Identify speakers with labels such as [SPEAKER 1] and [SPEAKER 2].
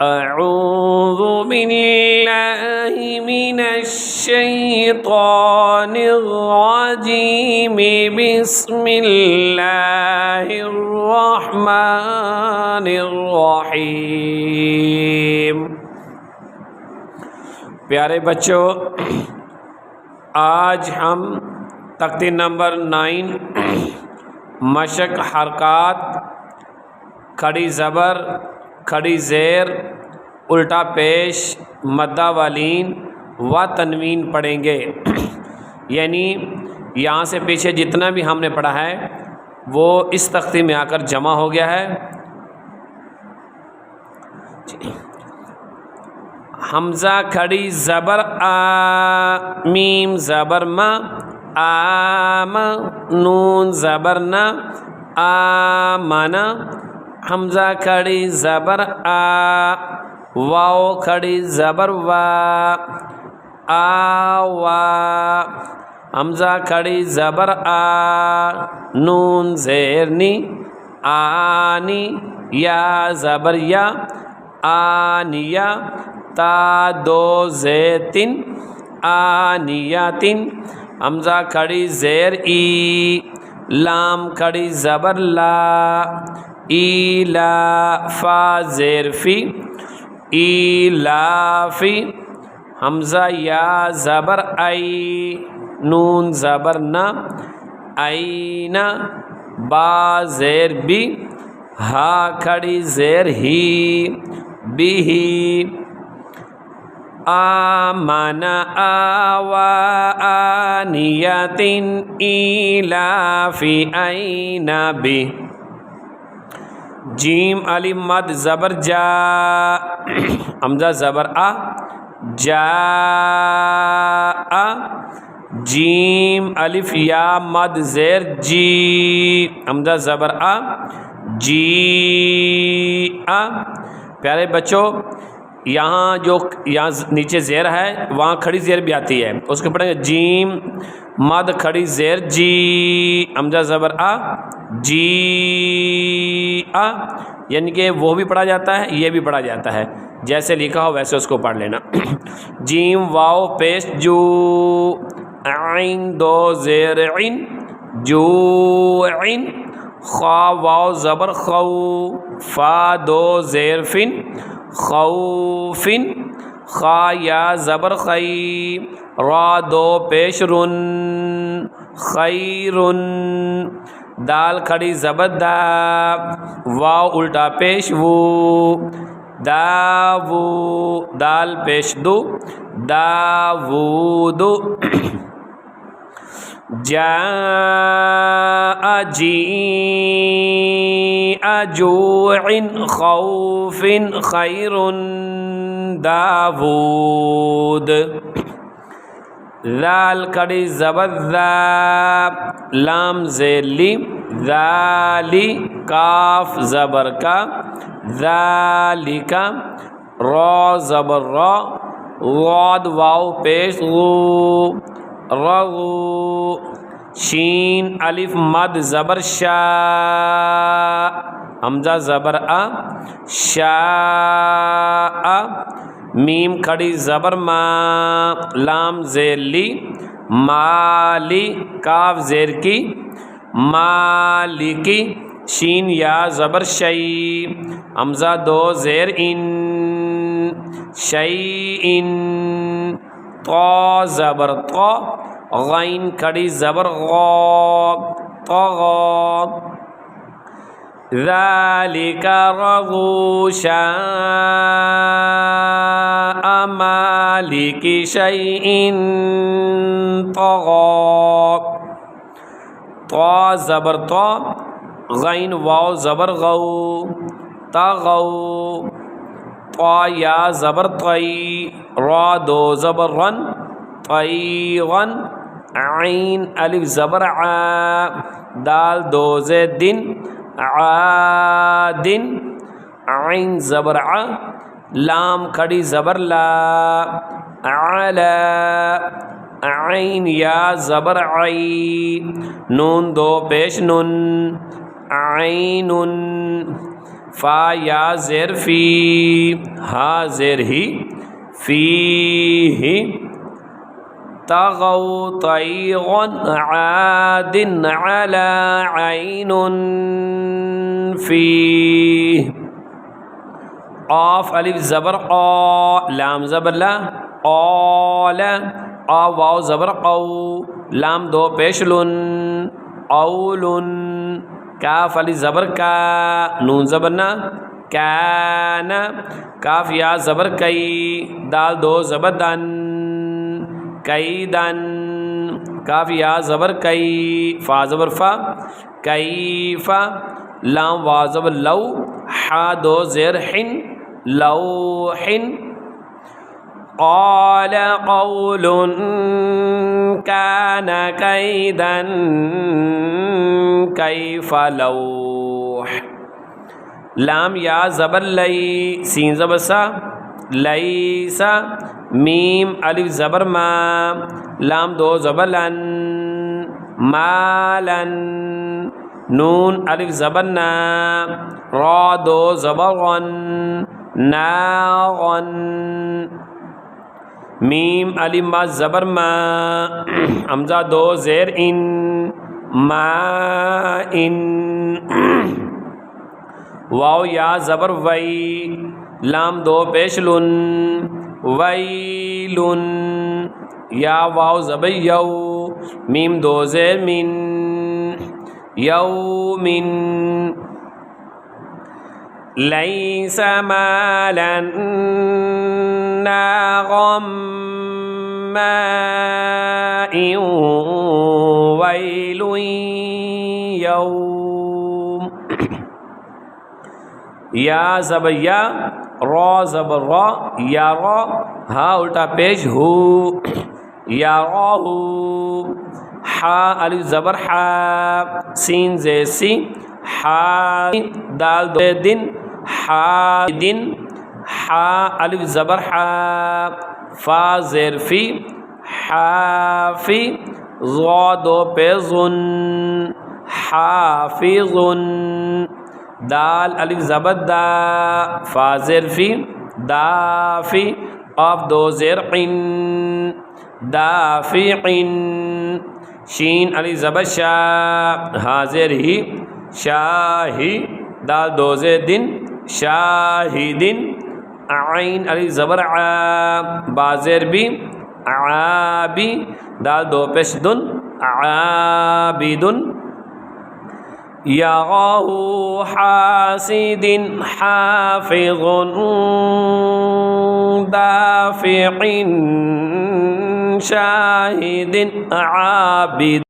[SPEAKER 1] أعوذ بالله من الشيطان الرجيم بسم الله الرحمن الرحيم۔ پیارے بچوں، آج ہم تختی نمبر 9 مشق حرکات، کھڑی زبر، کھڑی زیر، الٹا پیش، مدہ والین و تنوین پڑھیں گے۔ یعنی یہاں سے پیچھے جتنا بھی ہم نے پڑھا ہے وہ اس تختی میں آ کر جمع ہو گیا ہے۔ حمزہ کھڑی زبر آ، میم زبر ما، آم، نون زبر نا، آمنا، حمزہ کھڑی زبر آ، واو کھڑی زبر وا، آوا، حمزہ کھڑی زبر آ، نون زیر نی، آنی، یا زبر یا، آنیہ، تا دو زیتن، آنیاتن، حمزہ کھڑی زیر ای، لام کھڑی زبر لا، ایلا، فا زیر فی، ایلافی، حمزہ یا زبر ای، نون زبر نا، اینا، با زیر بی، ہا کھڑی زیر ہی، بھی، آمن، آوا، آنیتن، ایلافی، اینا، بی، جیم الف مد زبر جا، حمزہ زبر آ، جا، جیم الف یا مد زیر جی، حمزہ زبر آ، جی، پیارے بچوں یہاں نیچے زیر ہے وہاں کھڑی زیر بھی آتی ہے، اس کو پڑھیں گے جیم مد کھڑی زیر جی، حمزہ زبر آ، جی، یعنی کہ وہ بھی پڑھا جاتا ہے یہ بھی پڑھا جاتا ہے، جیسے لکھا ہو ویسے اس کو پڑھ لینا۔ جیم واو پیش جو، عین دو زیر عین، جو عین، خا واو زبر خو، فا دو زیر فن، خوفن، خا یا زبر خی، را دو پیش رن، خیرن، دال کھڑی زبر دا، واو الٹا پیش وو، داوو، دال پیش دو، داوود، جاء جیء جوع خوف خیر داوود، ذال کھڑی زبر ذا، لام زیر لی، ذالی، کاف زبر کا، ذالکا، را زبر را، غاد واو پیش غو، رغو، شین الف مد زبر شا، حمزہ زبر آ، شاء، میم کھڑی زبر ما، لام زیر لی، مالی، کاف زیر کی، مالکی، شین یا زبر شی، حمزہ دو زیر ان، شیئن، طا زبر طا، غین کھڑی زبر غا، طغا، ذالک رغو، شاء مالک شیئن طغا، طا زبر طا، غین واو زبر غو، طغو، طا یا زبر طی، را دو زبر رن، طیغن، عین الف زبر ع، دال دو زید دن، عادن، عین زبر ع، لام کھڑی زبر لا، علا، عین یا زبر عی، نون دو پیش نن، عین، فا یا زیر فی ہا زیر ہی فی ہی تغوا طیغا عاد علی عین فی قاف الف زبر قا لام زبر لا قال قا واو زبر قو لام دو پیش لن قول کاف الف زبر کا نون زبر نا کان کاف یا زبر کئی دال دو زبر دن کیدن کاف یا زبر کئی فا زبر فا کیف لام وا زبر لو حا دو زیر حن لوح قال قول كان كيدا كيف لوح لام یا زبر لئی سین زبر سا لیسا میم الف زبر ما لام دو زبر لن مالن نون الف زبر نا را دو زبر غن ناغن میم الف ما زبر ما حمزہ دو زیر ان ما ان واو یا زبر وی لام دو پیش لن ویلن یا واو زبر یو میم دو زیر من یومن لیس مالا ناغم ماء ویل یوم یا زبر یا را زبر را یا را ہا الٹا پیش ہو یا را ہو حا الف زبر حا سین زیر سی حا دال دو دن حا دن حا الف زبر حا فا زیر فی حافی ضا دو پہ ظن حافظن دال الف زبر دا فا زیر فی دافی قاف دو زیر قن دافعن شین الف زبر شا حاضر ہی شاہی دال دو زیر دن شاہدن عین الف زبر عا بازر بھی عابی دال دو پیش دن عابدن یغاہ حاسد حافظ دافع شاہد عابد